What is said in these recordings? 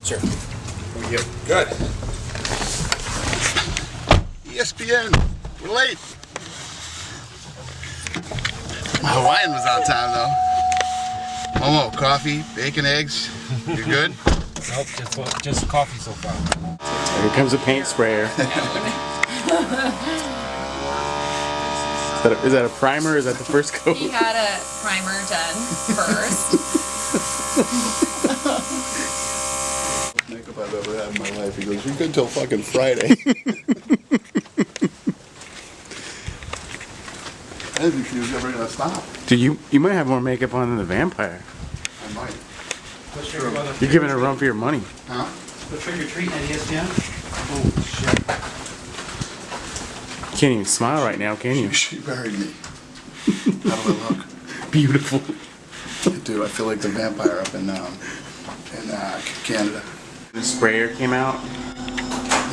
Sir. Yep. Good. ESPN. We're late. Hawaiian was on time though. Momo, coffee, bacon, eggs. You good? Nope, just coffee so far. Here comes a paint sprayer. Is that a primer or is that the first coat? He had a primer done first. Makeup I've ever had in my life. He goes, you're good till fucking Friday. I didn't think she was ever gonna stop. Dude, you might have more makeup on than the vampire. I might. You're giving a run for your money. Huh? The trick or treat at ESPN? Oh shit. Can't even smile right now, can you? She buried me. How do I look? Beautiful. Dude, I feel like the vampire up in Canada. The sprayer came out.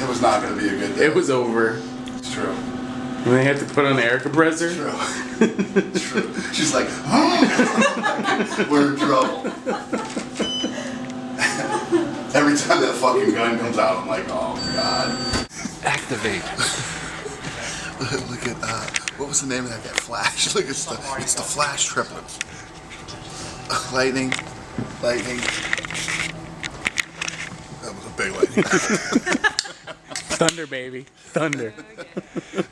It was not gonna be a good day. It was over. It's true. And they had to put on the air compressor. It's true. It's true. She's like, oh! We're in trouble. Every time that fucking gun comes out, I'm like, oh god. Activate. Look at what was the name of that guy? Flash. Look, it's the Flash triplets. Lightning. That was a big lightning. Thunder, baby. Thunder.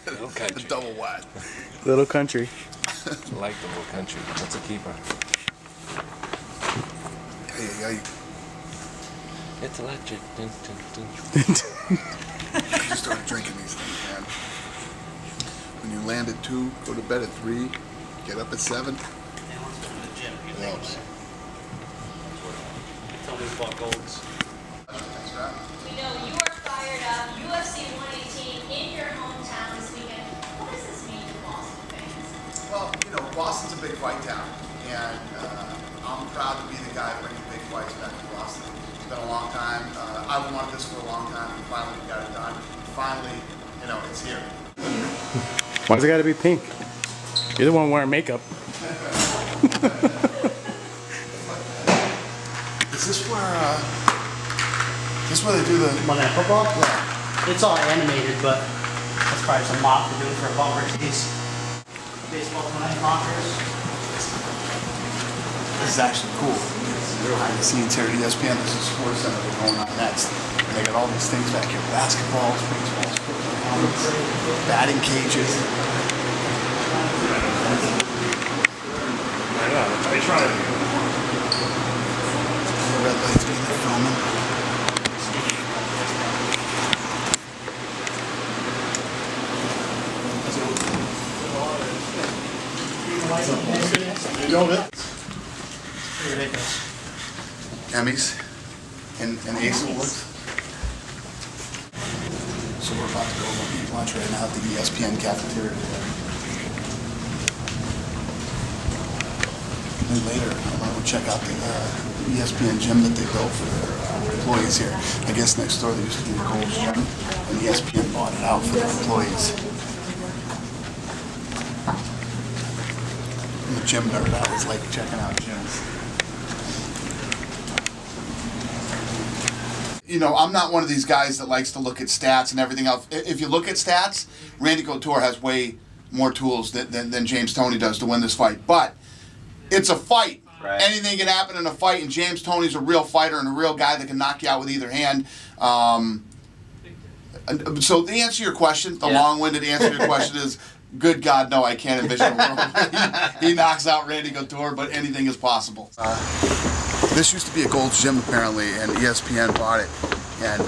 Little country. Double wide. Little country. I like the little country. That's a keeper. Hey. It's electric. Dun, dun, dun. I just started drinking these things, man. When you land at 2, go to bed at 3, get up at 7. They want to go to the gym. It helps. Tell me about golds. We know you are fired up. UFC 118 in your hometown this weekend. What does this mean to Boston fans? Well, you know, Boston's a big fight town, and I'm proud to be the guy bringing big fights back to Boston. It's been a long time. I've wanted this for a long time. We finally got it done. Finally, you know, it's here. Why's it gotta be pink? You're the one wearing makeup. Is this where they do the Monday Night Football? Yeah. It's all animated, but that's probably some mock to do for a bumper. These baseball tonight mockers. This is actually cool. Behind the scenes here at ESPN, this is Sports Center we're going on next. And they got all these things back here. Basketballs, baseballs, football helmets, batting cages. I tried. The red lights being there filming. You know that? Pretty ridiculous. Emmys and Ace Awards. So we're about to go over and eat lunch right now at the ESPN cafeteria. And then later, I'm going to check out the ESPN gym that they built for their employees here. I guess next door there used to be the Gold's Gym, and ESPN bought it out for their employees. I'm a gym nerd. I always like checking out gyms. You know, I'm not one of these guys that likes to look at stats and everything else. If you look at stats, Randy Couture has way more tools than James Toney does to win this fight. But it's a fight. Right. Anything can happen in a fight, and James Toney's a real fighter and a real guy that can knock you out with either hand. So the answer to your question, the long-winded answer to your question is, good God, no, I can't envision a world where he knocks out Randy Couture, but anything is possible. This used to be a Gold's Gym, apparently, and ESPN bought it. And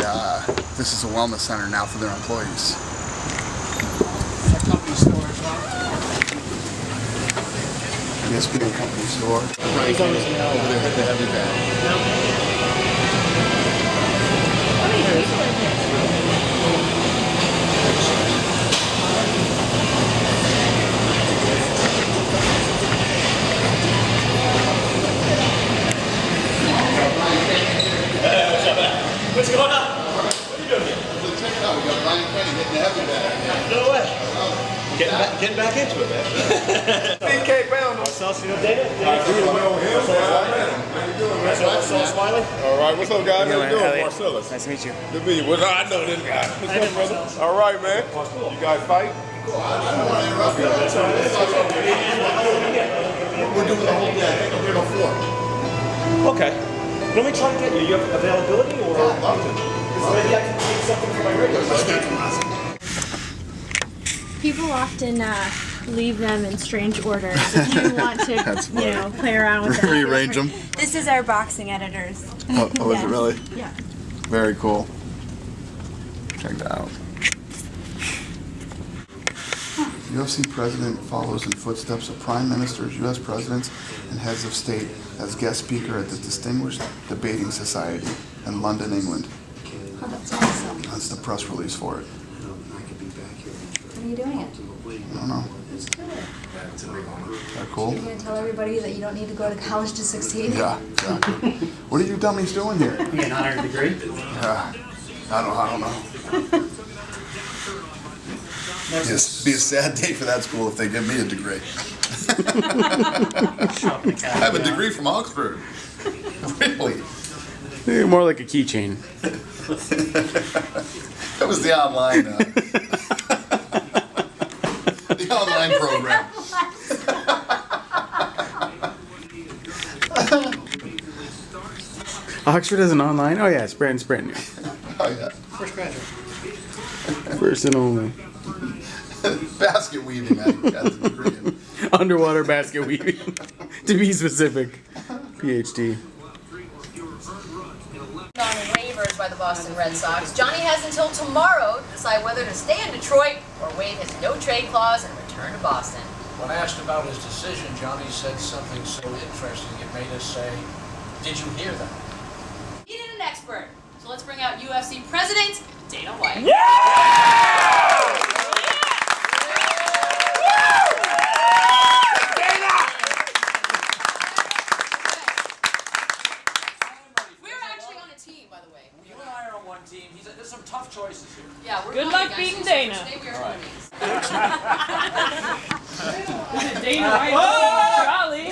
this is a wellness center now for their employees. Our company store as well. ESPN company store. Right. Over there at the heavy bag. What's going on? What are you doing here? Check it out, we got Ryan Kenny hitting the heavy bag. No way. Getting back into it, man. BK Brown. Marcel, you know Dana? How you doing? How you doing? Wiley. All right, what's up, guys? How you doing, Elliot. Marcellus? Nice to meet you. Good to meet you. Well, I know this guy. What's up, brother? All right, man. You guys fight? We're doing the whole day. I think I'm here till 4. Okay. Let me try to get you. You have availability or? I'd love to. Maybe I can take something for my radio. People often leave them in strange orders. If you want to, play around with them. Rearrange them. This is our boxing editors. Oh, is it really? Yeah. Very cool. Check that out. UFC president follows in footsteps of prime ministers, U.S. presidents, and heads of state as guest speaker at the Distinguished Debating Society in London, England. Oh, that's awesome. That's the press release for it. When are you doing it? I don't know. Let's do it. Is that cool? You're going to tell everybody that you don't need to go to college to succeed? Yeah, exactly. What are you dummies doing here? You get an honorary degree? Yeah, I don't know. Yes, be a sad day for that school if they give me a degree. I have a degree from Oxford. Really? More like a keychain. That was the online, the online program. Oxford has an online? Oh yeah, it's brand new. Oh yeah. First graduate. First and only. Basket weaving, I got the degree in. Underwater basket weaving. To be specific. PhD. On waivers by the Boston Red Sox, Johnny has until tomorrow to decide whether to stay in Detroit or waive his no-trade clause and return to Boston. When asked about his decision, Johnny said something so interesting it made us say, "Did you hear that?" He needed an expert, so let's bring out UFC President Dana White. There's some tough choices here. Yeah, we're Good going luck against beating you, so Dana. today we are enemies. Dana White, Charlie.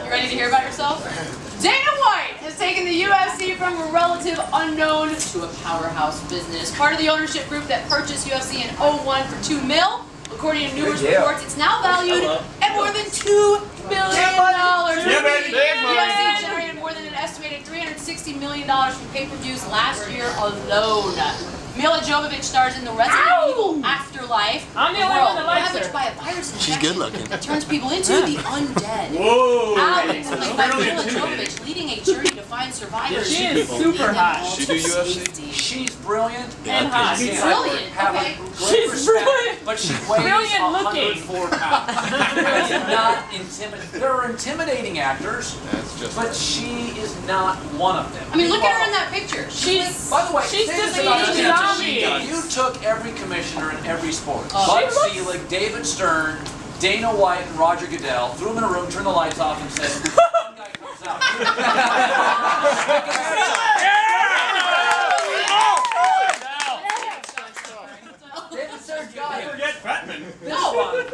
You ready to hear about yourself? Dana White has taken the UFC from a relative unknown to a powerhouse business. Part of the ownership group that purchased UFC in 01 for $2 million. According to numerous reports, it's now valued at more than $2 billion. UFC generated more than an estimated $360 million from pay-per-views last year alone. Mila Jovovich stars in the Resident Evil Afterlife. I'm the only one that likes ravaged her. by a virus infection She's good looking. that turns people into the undead. Whoa! Alex, played by Mila Jovovich, leading a journey to find survivors. She is super hot. She do UFC? She's brilliant. And hot. She's brilliant. Okay. She's brilliant. But she weighs Brilliant looking. 104 pounds. It's not intimidating. There are intimidating actors, but she is not one of them. I mean, look at her in that picture. She's, By the way, she's say this defeating about Dana. zombies. You took every commissioner in every sport. Oh. Bud She looks- Selig, David Stern, Dana White, and Roger Goodell. Threw them in a room, turned the lights off, and said, one guy comes out. David Stern's guy. Forget Batman. No.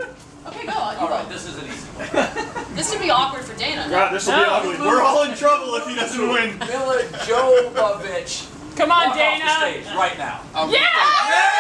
Okay, go. All right, this is an easy one. This should be awkward for Dana. God, this will be ugly. We're all in trouble if he doesn't win. Mila Jovovich. Come on, Walk off the Dana. stage right now. Yeah!